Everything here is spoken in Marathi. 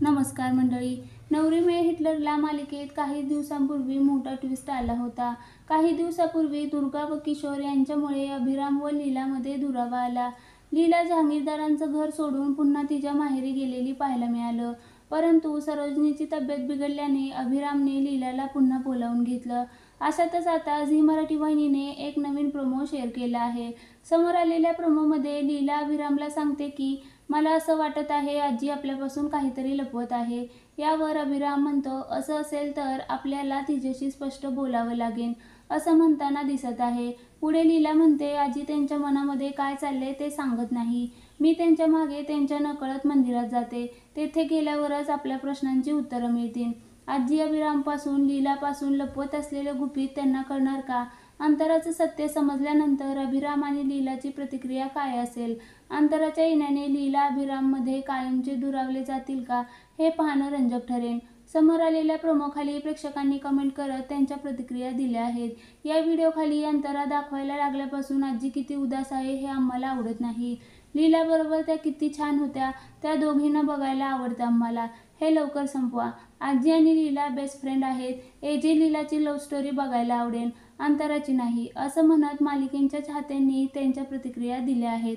नमस्कार मंडळी. नवरी मिळे हिटलरला मालिकेत काही दिवसांपूर्वी मोठा ट्विस्ट आला होता. काही दिवसापूर्वी दुर्गा व किशोर यांच्यामुळे अभिराम व लीलामध्ये दुरावा आला. लीला जहागीरदारांचं घर सोडून पुन्हा तिच्या माहेरी गेलेली पाहायला मिळालं. परंतु सरोजनीची तब्येत बिघडल्याने अभिरामने लीलाला पुन्हा बोलावून घेतलं. अशातच आता झी मराठी वाहिनीने एक नवीन प्रोमो शेअर केला आहे. समोर आलेल्या प्रोमोमध्ये लीला अभिरामला सांगते की मला असं वाटत आहे आजी आपल्यापासून काहीतरी लपवत आहे. यावर अभिराम म्हणतो, असं असेल तर आपल्याला तिच्याशी स्पष्ट बोलावं लागेल असं म्हणताना दिसत आहे. पुढे लीला म्हणते, आजी त्यांच्या मनामध्ये काय चाललंय ते सांगत नाही. मी त्यांच्या मागे त्यांच्या नकळत मंदिरात जाते. तेथे गेल्यावरच आपल्या प्रश्नांची उत्तरं मिळतील. आजी अभिरामपासून लीलापासून लपवत असलेलं गुपित त्यांना कळणार का? अंतराचं सत्य समजल्यानंतर अभिराम आणि लीलाची प्रतिक्रिया काय असेल? अंतराच्या येण्याने लीला अभिराममध्ये कायमचे दुरावले जातील का? हे पाहणं रंजक ठरेल. समोर आलेल्या प्रोमोखाली प्रेक्षकांनी कमेंट करत त्यांच्या प्रतिक्रिया दिल्या आहेत. या व्हिडिओखाली अंतरा दाखवायला लागल्यापासून आजी किती उदास आहे हे आम्हाला आवडत नाही. लीलाबरोबर त्या किती छान होत्या. त्या दोघींना बघायला आवडतं आम्हाला. हे लवकर संपवा. आजी आणि लीला बेस्ट फ्रेंड आहेत. एजे लीलाची लव्ह स्टोरी बघायला आवडेल, अंतराची नाही असं म्हणत मालिकेच्या चाहत्यांनी त्यांच्या प्रतिक्रिया दिल्या आहेत.